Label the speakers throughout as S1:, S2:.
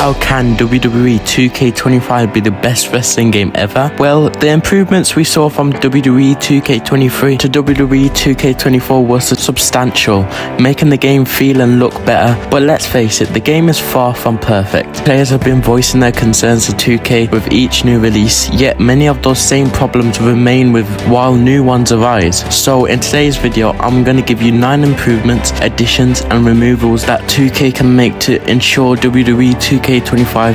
S1: How can WWE 2K25 be the best wrestling game ever? Well, the improvements we saw from WWE 2K23 to WWE 2K24 was substantial, making the game feel and look better. But let's face it, the game is far from perfect. Players have been voicing their concerns to 2K with each new release, yet many of those same problems remain while new ones arise. So in today's video, I'm going to give you 9 improvements, additions and removals that 2K can make to ensure WWE 2K25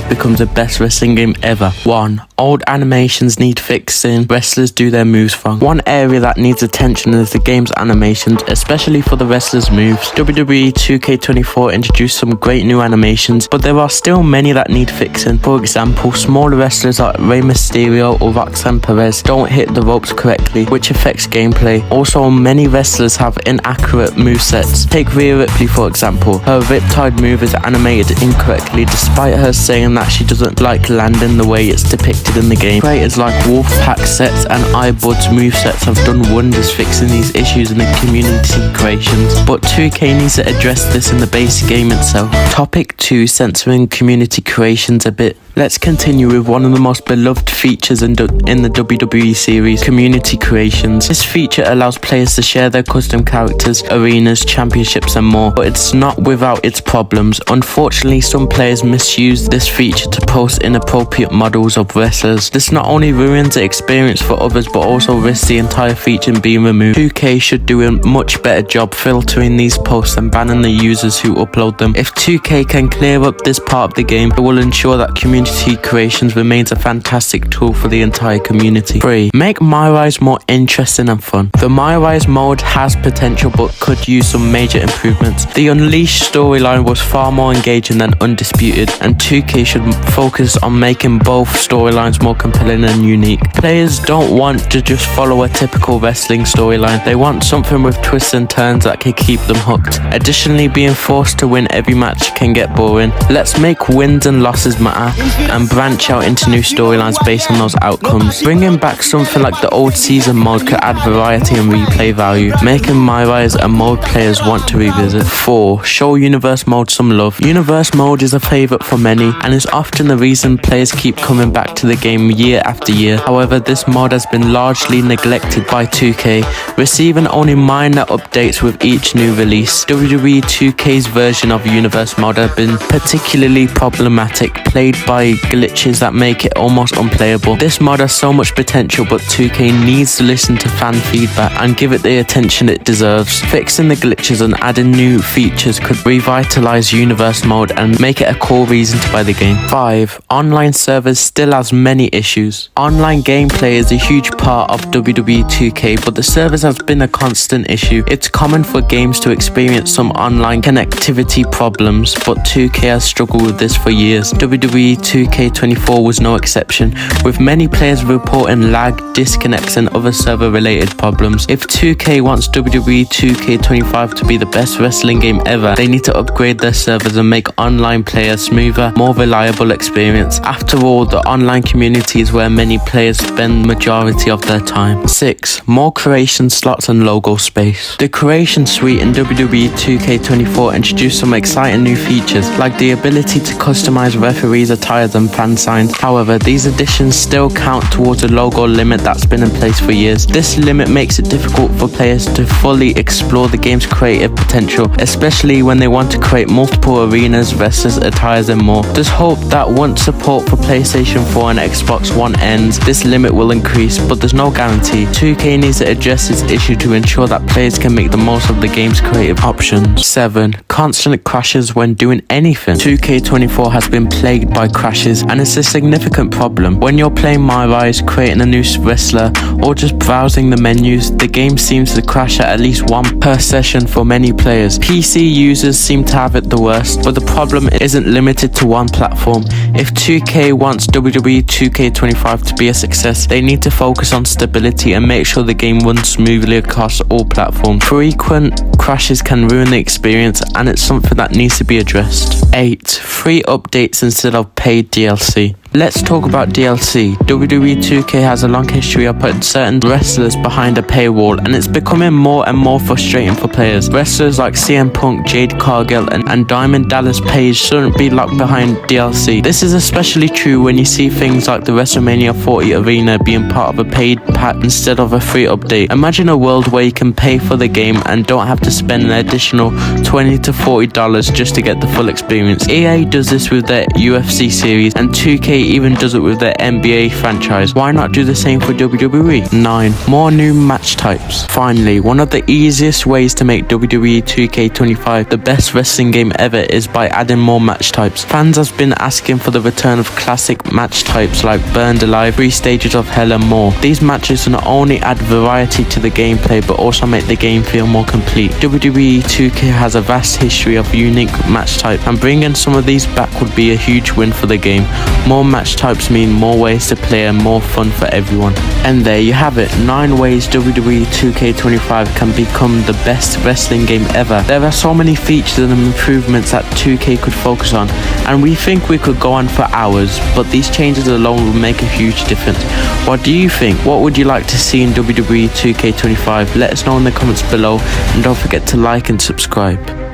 S1: becomes the best wrestling game ever. 1. Old animations need fixing. Wrestlers do their moves wrong. One area that needs attention is the game's animations, especially for the wrestlers' moves. WWE 2K24 introduced some great new animations, but there are still many that need fixing. For example, smaller wrestlers like Rey Mysterio or Roxanne Perez don't hit the ropes correctly, which affects gameplay. Also, many wrestlers have inaccurate movesets. Take Rhea Ripley for example. Her Riptide move is animated incorrectly despite her saying that she doesn't like landing the way it's depicted in the game. Creators like Wolfpack sets and iBud's movesets have done wonders fixing these issues in the community creations, but 2K needs to address this in the base game itself. Topic 2. Censoring community creations a bit. Let's continue with one of the most beloved features in the WWE series, community creations. This feature allows players to share their custom characters, arenas, championships and more, but it's not without its problems. Unfortunately, some players misuse this feature to post inappropriate models of wrestlers. This not only ruins the experience for others, but also risks the entire feature being removed. 2K should do a much better job filtering these posts and banning the users who upload them. If 2K can clear up this part of the game, it will ensure that community creations remains a fantastic tool for the entire community. 3. Make My Rise more interesting and fun. The My Rise mode has potential but could use some major improvements. The Unleashed storyline was far more engaging than Undisputed, and 2K should focus on making both storylines more compelling and unique. Players don't want to just follow a typical wrestling storyline. They want something with twists and turns that can keep them hooked. Additionally, being forced to win every match can get boring. Let's make wins and losses matter and branch out into new storylines based on those outcomes. Bringing back something like the old season mode could add variety and replay value, making My Rise a mode players want to revisit. 4. Show Universe Mode some love. Universe Mode is a favourite for many and is often the reason players keep coming back to the game year after year. However, this mod has been largely neglected by 2K, receiving only minor updates with each new release. WWE 2K's version of Universe Mode has been particularly problematic, plagued by glitches that make it almost unplayable. This mod has so much potential, but 2K needs to listen to fan feedback and give it the attention it deserves. Fixing the glitches and adding new features could revitalize Universe Mode and make it a core reason to buy the game. 5. Online servers still has many issues. Online gameplay is a huge part of WWE 2K, but the servers has been a constant issue. It's common for games to experience some online connectivity problems, but 2K has struggled with this for years. WWE 2K24 was no exception, with many players reporting lag, disconnects and other server related problems. If 2K wants WWE 2K25 to be the best wrestling game ever, they need to upgrade their servers and make online play a smoother, more reliable experience. After all, the online community is where many players spend the majority of their time. 6. More creation slots and logo space. The creation suite in WWE 2K24 introduced some exciting new features, like the ability to customize referees' attires and fan signs. However, these additions still count towards a logo limit that's been in place for years. This limit makes it difficult for players to fully explore the game's creative potential, especially when they want to create multiple arenas, wrestlers, attires and more. There's hope that once support for PlayStation 4 and Xbox One ends, this limit will increase, but there's no guarantee. 2K needs to address this issue to ensure that players can make the most of the game's creative options. 7. Constant crashes when doing anything. 2K24 has been plagued by crashes, and it's a significant problem. When you're playing My Rise, creating a new wrestler, or just browsing the menus, the game seems to crash at least one per session for many players. PC users seem to have it the worst, but the problem isn't limited to one platform. If 2K wants WWE 2K25 to be a success, they need to focus on stability and make sure the game runs smoothly across all platforms. Frequent crashes can ruin the experience, and it's something that needs to be addressed. 8. Free updates instead of paid DLC. Let's talk about DLC. WWE 2K has a long history of putting certain wrestlers behind a paywall, and it's becoming more and more frustrating for players. Wrestlers like CM Punk, Jade Cargill, and Diamond Dallas Page shouldn't be locked behind DLC. This is especially true when you see things like the WrestleMania 40 arena being part of a paid pack instead of a free update. Imagine a world where you can pay for the game and don't have to spend an additional $20 to $40 just to get the full experience. EA does this with their UFC series, and 2K even does it with their NBA franchise. Why not do the same for WWE? 9. More new match types. Finally, one of the easiest ways to make WWE 2K25 the best wrestling game ever is by adding more match types. Fans have been asking for the return of classic match types like Burned Alive, 3 Stages of Hell, and more. These matches not only add variety to the gameplay but also make the game feel more complete. WWE 2K has a vast history of unique match types, and bringing some of these back would be a huge win for the game. More match types mean more ways to play and more fun for everyone. And there you have it, 9 ways WWE 2K25 can become the best wrestling game ever. There are so many features and improvements that 2K could focus on, and we think we could go on for hours, but these changes alone will make a huge difference. What do you think? What would you like to see in WWE 2K25? Let us know in the comments below, and don't forget to like and subscribe.